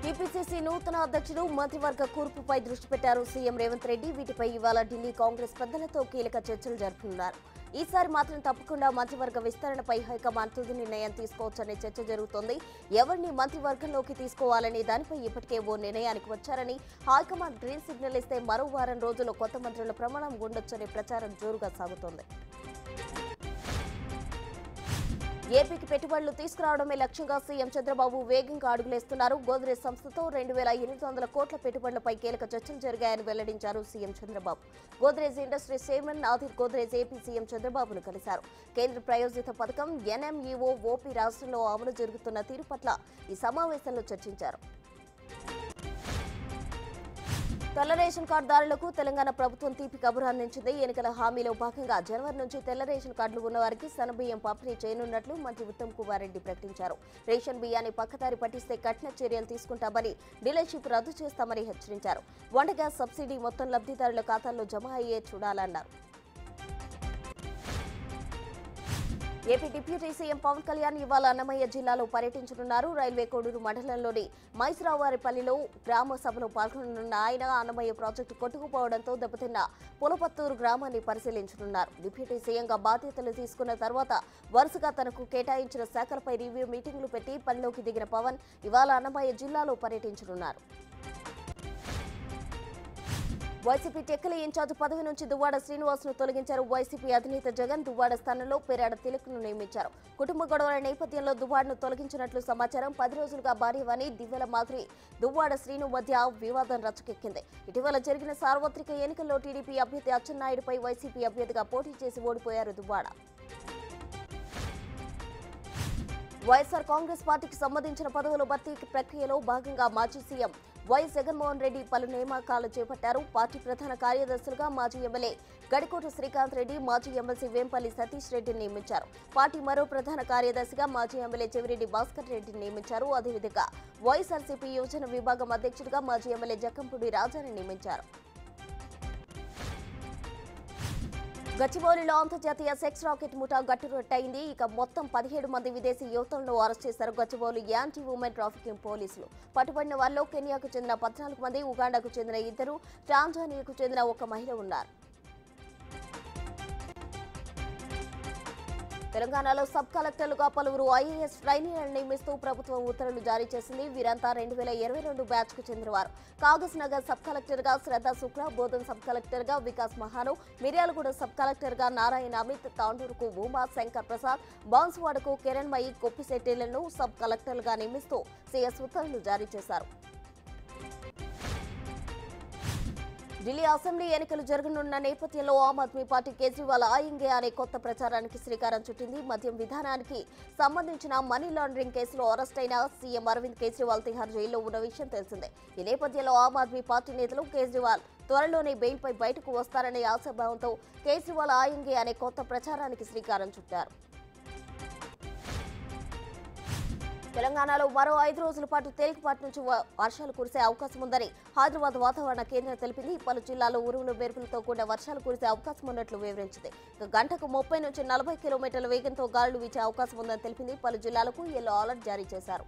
TPCC నూతన అధ్యక్షుడు మంత్రివర్గ కూర్పుపై దృష్టి పెట్టారు సీఎం రేవంత్ రెడ్డి. వీటిపై ఇవాళ ఢిల్లీ కాంగ్రెస్ పెద్దలతో కీలక చర్చలు జరుపుతున్నారు. ఈసారి మాత్రం తప్పకుండా మంత్రివర్గ విస్తరణపై హైకమాండ్ తుది నిర్ణయం తీసుకోవచ్చనే చర్చ జరుగుతోంది. ఎవరిని మంత్రివర్గంలోకి తీసుకోవాలనే దానిపై ఇప్పటికే ఓ నిర్ణయానికి వచ్చారని, హైకమాండ్ గ్రీన్ సిగ్నల్ ఇస్తే మరో వారం రోజుల్లో కొత్త మంత్రుల ప్రమాణం ఉండొచ్చనే ప్రచారం జోరుగా సాగుతోంది. ఏపీకి పెట్టుబడులు తీసుకురావడమే లక్ష్యంగా సీఎం చంద్రబాబు వేగంగా అడుగులేస్తున్నారు. గోద్రేజ్ సంస్థతో 2800 కోట్ల పెట్టుబడులపై కీలక చర్చలు జరిగాయని వెల్లడించారు CM Chandrababu. Godrej industries chairman Nadir Godrej AP CM చంద్రబాబును కలిశారు. కేంద్ర ప్రాయోజిత పథకం ఎన్ఎంఈఓ ఓపీ రాష్ట్రంలో అమలు జరుగుతున్న తీరు పట్ల ఈ సమావేశంలో చర్చించారు. తెల్ల రేషన్ కార్డుదారులకు తెలంగాణ ప్రభుత్వం తీపి కబురు అందించింది. ఎన్నికల హామీలో భాగంగా జనవరి నుంచి తెల్ల రేషన్ కార్డులు ఉన్నవారికి సన్నబియ్యం పంపిణీ చేయనున్నట్లు మంత్రి ఉత్తమ్ కుమార్ రెడ్డి ప్రకటించారు. రేషన్ బియ్యాన్ని పక్కదారి పట్టిస్తే కఠిన చర్యలు తీసుకుంటామని, డీలర్షిప్ రద్దు చేస్తామని హెచ్చరించారు. వంట గ్యాస్ సబ్సిడీ మొత్తం లబ్ధిదారుల ఖాతాల్లో జమ అయ్యే చూడాలన్నారు. AP deputy CM Pawan Kalyan ఇవాళ అన్నమయ్య జిల్లాలో పర్యటించనున్నారు. రైల్వే కోడూరు మండలంలోని మైసరావారిపల్లిలో గ్రామ సభలో పాల్గొననున్న ఆయన అన్నమయ్య ప్రాజెక్టు కొట్టుకుపోవడంతో దెబ్బతిన్న పులపత్తూరు గ్రామాన్ని పరిశీలించనున్నారు. డిప్యూటీ సీఎంగా బాధ్యతలు తీసుకున్న తర్వాత వరుసగా తనకు కేటాయించిన శాఖలపై రివ్యూ మీటింగులు పెట్టి పనిలోకి దిగిన పవన్ ఇవాళ అన్నమయ్య జిల్లాలో పర్యటించనున్నారు. వైసీపీ టెక్కలి ఇన్ఛార్జ్ పదవి నుంచి దువ్వాడ శ్రీనివాస్ను తొలగించారు. వైసీపీ అధినేత జగన్ దువ్వాడ స్థానంలో పేరాడ తిలక్ను నియమించారు. కుటుంబ గొడవల నేపథ్యంలో దువ్వాడను తొలగించినట్లు సమాచారం. 10 రోజులుగా భార్యవాణి దివ్యల మాదిరి దువ్వాడ శ్రీను మధ్య వివాదం రచ్చకెక్కింది. ఇటీవల జరిగిన సార్వత్రిక ఎన్నికల్లో టీడీపీ అభ్యర్థి అచ్చెన్నాయుడుపై వైసీపీ అభ్యర్థిగా పోటీ చేసి ఓడిపోయారు దువ్వాడ. వైఎస్ఆర్ కాంగ్రెస్ పార్టీకి సంబంధించిన పదవుల భర్తీ ప్రక్రియలో భాగంగా మాజీ సీఎం వైఎస్ జగన్మోహన్ రెడ్డి పలు నియామకాలు చేపట్టారు. పార్టీ ప్రధాన కార్యదర్శులుగా మాజీ ఎమ్మెల్యే గడికోట శ్రీకాంత్ రెడ్డి, మాజీ ఎమ్మెల్సీ వేంపల్లి సతీష్ రెడ్డిని నియమించారు. పార్టీ మరో ప్రధాన కార్యదర్శిగా మాజీ ఎమ్మెల్యే చెవిరెడ్డి భాస్కర్ రెడ్డిని నియమించారు. అదేవిధంగా వైఎస్ఆర్సీపీ యువజన విభాగం అధ్యక్షుడిగా మాజీ ఎమ్మెల్యే జక్కంపూడి రాజాని నియమించారు. గచ్చిబౌలిలో అంతర్జాతీయ సెక్స్ రాకెట్ ముఠా గట్టురట్టయింది. ఇక మొత్తం 17 మంది విదేశీ యువతులను అరెస్ట్ చేశారు గచ్చిబౌలి యాంటీ ఉమెన్ ట్రాఫికింగ్ పోలీసులు. పట్టుబడిన వారిలో కెన్యాకు చెందిన 14 మంది, ఉగాండాకు చెందిన 2, టాంజానియాకు చెందిన 1 మహిళ ఉన్నారు. తెలంగాణలో సబ్ కలెక్టర్లుగా పలువురు ఐఏఎస్ ట్రైనీలను నియమిస్తూ ప్రభుత్వం ఉత్తర్వులు జారీ చేసింది. వీరంతా 2022 బ్యాచ్ కు చెందినవారు. కాగజ్ నగర్ సబ్ కలెక్టర్ గా శ్రద్ధా శుక్లా, బోధన్ సబ్ కలెక్టర్ గా వికాస్ మహాను, మిర్యాలగూడ సబ్ కలెక్టర్ గా నారాయణ అమిత్, తాండూరుకు ఉమా శంకర్ ప్రసాద్, బాన్సువాడకు కిరణ్మయి కొప్పిశెట్టిలను సబ్ కలెక్టర్లుగా నియమిస్తూ సీఎస్ ఉత్తర్వులు జారీ చేశారు. ఢిల్లీ అసెంబ్లీ ఎన్నికలు జరగనున్న నేపథ్యంలో ఆమ్ ఆద్మీ పార్టీ కేజ్రీవాల్ ఆయింగే అనే కొత్త ప్రచారానికి శ్రీకారం చుట్టింది. మద్యం విధానానికి సంబంధించిన మనీ లాండరింగ్ కేసులో అరెస్ట్ అయిన సీఎం అరవింద్ కేజ్రీవాల్ తిహార్ జైల్లో ఉన్న విషయం తెలిసిందే. ఈ నేపథ్యంలో ఆమ్ ఆద్మీ పార్టీ నేతలు కేజ్రీవాల్ త్వరలోనే బెయిల్పై బయటకు వస్తారనే ఆశాభావంతో కేజ్రీవాల్ ఆయింగే అనే కొత్త ప్రచారానికి శ్రీకారం చుట్టారు. తెలంగాణలో మరో 5 రోజుల పాటు తేలికపాటి నుంచి వర్షాలు కురిసే అవకాశం ఉందని హైదరాబాద్ వాతావరణ కేంద్రం తెలిపింది. పలు జిల్లాల్లో ఉరుములు మెరుపులతో కూడిన వర్షాలు కురిసే అవకాశం ఉన్నట్లు వివరించింది. గంటకు 30 నుంచి 40 కిలోమీటర్ల వేగంతో గాలులు వీచే అవకాశం ఉందని తెలిపింది. పలు జిల్లాలకు యెల్లో అలర్ట్ జారీ చేశారు.